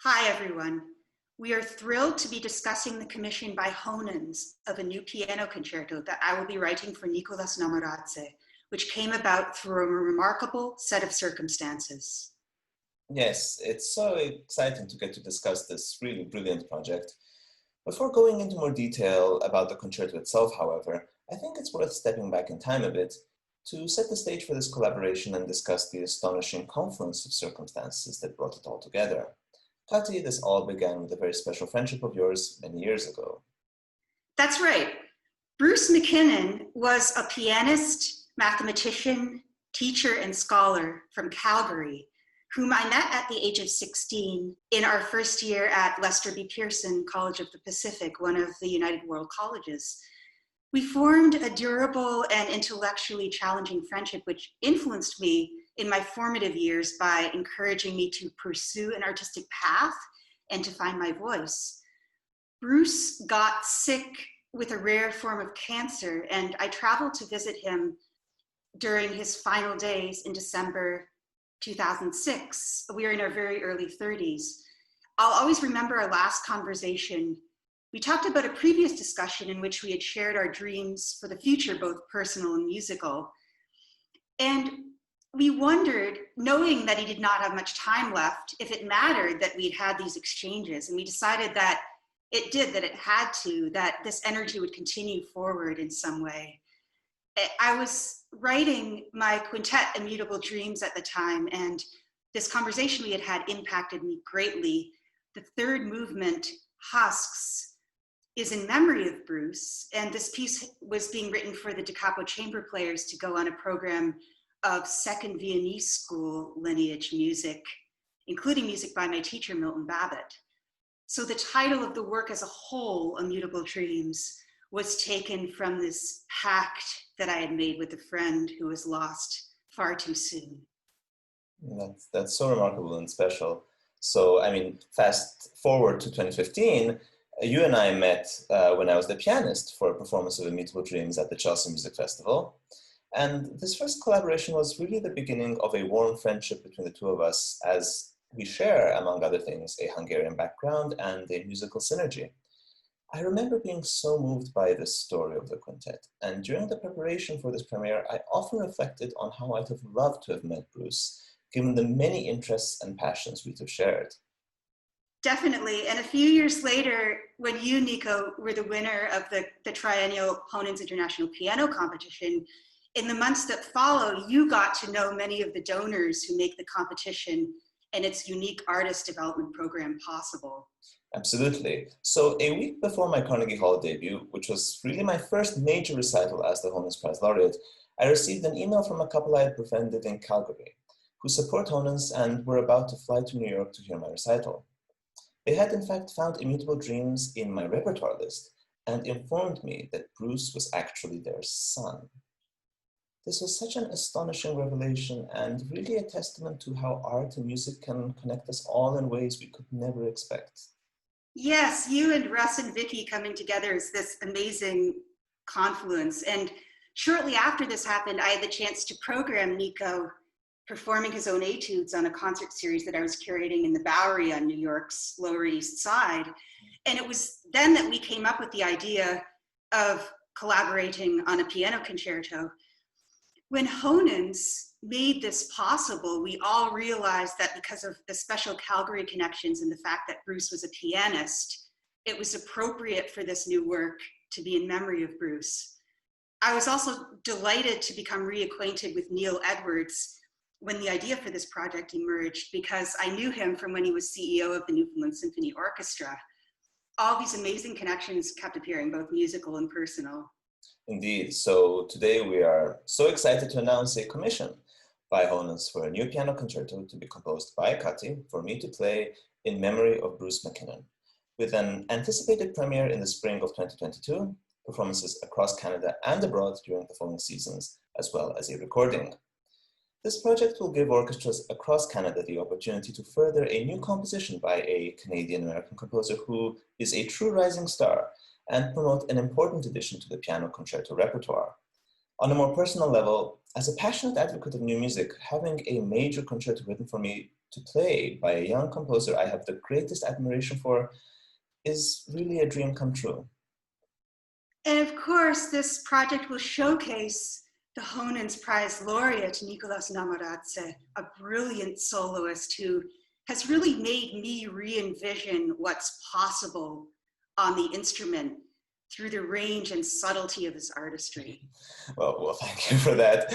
Hi, everyone. We are thrilled to be discussing the commission by Honens of a new piano concerto that I will be writing for Nicolas Namoradze, which came about through a remarkable set of circumstances. Yes, it's so exciting to get to discuss this really brilliant project. Before going into more detail about the concerto itself, however, I think it's worth stepping back in time a bit to set the stage for this collaboration and discuss the astonishing confluence of circumstances that brought it all together. Kati, this all began with a very special friendship of yours many years ago. That's right. Bruce McKinnon was a pianist, mathematician, teacher, and scholar from Calgary, whom I met at the age of 16 in our first year at Lester B. Pearson College of the Pacific, one of the United World Colleges. We formed a durable and intellectually challenging friendship, which influenced me in my formative years by encouraging me to pursue an artistic path and to find my voice. Bruce got sick with a rare form of cancer, and I traveled to visit him during his final days in December 2006. We were in our very early 30s. I'll always remember our last conversation. We talked about a previous discussion in which we had shared our dreams for the future, both personal and musical. And we wondered, knowing that he did not have much time left, if it mattered that we'd had these exchanges. And we decided that it did, that it had to, that this energy would continue forward in some way. I was writing my quintet, Immutable Dreams, at the time, and this conversation we had had impacted me greatly. The third movement, Husks, is in memory of Bruce, and this piece was being written for the Da Capo chamber players to go on a program of second Viennese school lineage music, including music by my teacher, Milton Babbitt. So the title of the work as a whole, Immutable Dreams, was taken from this pact that I had made with a friend who was lost far too soon. That's so remarkable and special. So, fast forward to 2015, you and I met when I was the pianist for a performance of Immutable Dreams at the Chelsea Music Festival. And this first collaboration was really the beginning of a warm friendship between the two of us, as we share, among other things, a Hungarian background and a musical synergy. I remember being so moved by this story of the quintet, and during the preparation for this premiere, I often reflected on how I'd have loved to have met Bruce, given the many interests and passions we'd have shared. Definitely, and a few years later, when you, Nico, were the winner of the triennial Honens International Piano Competition, in the months that follow, you got to know many of the donors who make the competition and its unique artist development program possible. Absolutely. So a week before my Carnegie Hall debut, which was really my first major recital as the Honens Prize laureate, I received an email from a couple I had befriended in Calgary, who support Honens and were about to fly to New York to hear my recital. They had in fact found Immutable Dreams in my repertoire list and informed me that Bruce was actually their son. This was such an astonishing revelation and really a testament to how art and music can connect us all in ways we could never expect. Yes, you and Russ and Vicky coming together is this amazing confluence. And shortly after this happened, I had the chance to program Nico performing his own etudes on a concert series that I was curating in the Bowery on New York's Lower East Side. And it was then that we came up with the idea of collaborating on a piano concerto. When Honens made this possible, we all realized that because of the special Calgary connections and the fact that Bruce was a pianist, it was appropriate for this new work to be in memory of Bruce. I was also delighted to become reacquainted with Neil Edwards when the idea for this project emerged, because I knew him from when he was CEO of the Newfoundland Symphony Orchestra. All these amazing connections kept appearing, both musical and personal. Indeed. So today we are so excited to announce a commission by Honens for a new piano concerto to be composed by Kati for me to play in memory of Bruce McKinnon, with an anticipated premiere in the spring of 2022, performances across Canada and abroad during the following seasons, as well as a recording. This project will give orchestras across Canada the opportunity to further a new composition by a Canadian-American composer who is a true rising star and promote an important addition to the piano concerto repertoire. On a more personal level, as a passionate advocate of new music, having a major concerto written for me to play by a young composer I have the greatest admiration for is really a dream come true. And of course, this project will showcase the Honens Prize laureate, Nicolas Namaradze, a brilliant soloist who has really made me re-envision what's possible on the instrument through the range and subtlety of his artistry. Well, thank you for that.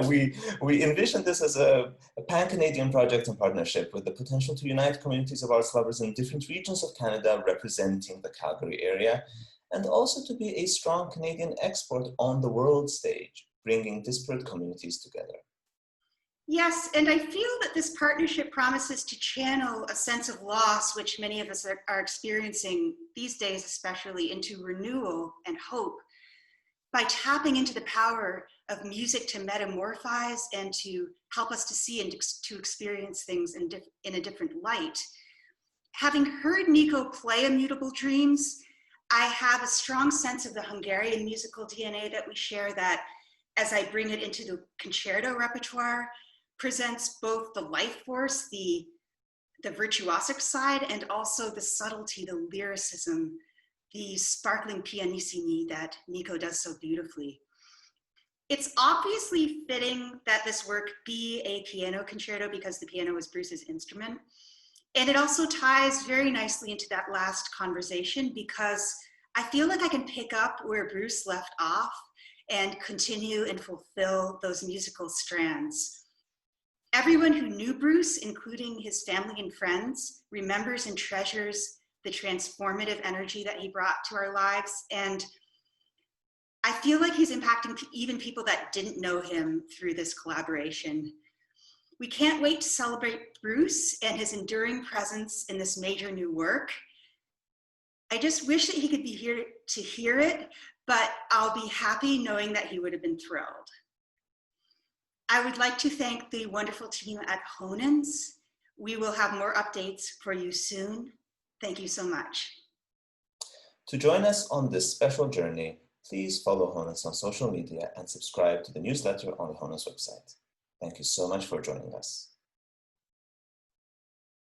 We envisioned this as a pan-Canadian project and partnership with the potential to unite communities of arts lovers in different regions of Canada representing the Calgary area, and also to be a strong Canadian export on the world stage, bringing disparate communities together. Yes, and I feel that this partnership promises to channel a sense of loss, which many of us are experiencing these days, especially, into renewal and hope by tapping into the power of music to metamorphize and to help us to see and to experience things in a different light. Having heard Nico play Immutable Dreams, I have a strong sense of the Hungarian musical DNA that we share that, as I bring it into the concerto repertoire, presents both the life force, the virtuosic side, and also the subtlety, the lyricism, the sparkling pianissimi that Nico does so beautifully. It's obviously fitting that this work be a piano concerto because the piano is Bruce's instrument. And it also ties very nicely into that last conversation because I feel like I can pick up where Bruce left off and continue and fulfill those musical strands. Everyone who knew Bruce, including his family and friends, remembers and treasures the transformative energy that he brought to our lives. And I feel like he's impacting even people that didn't know him through this collaboration. We can't wait to celebrate Bruce and his enduring presence in this major new work. I just wish that he could be here to hear it, but I'll be happy knowing that he would have been thrilled. I would like to thank the wonderful team at Honens. We will have more updates for you soon. Thank you so much. To join us on this special journey, please follow Honens on social media and subscribe to the newsletter on the Honens website. Thank you so much for joining us.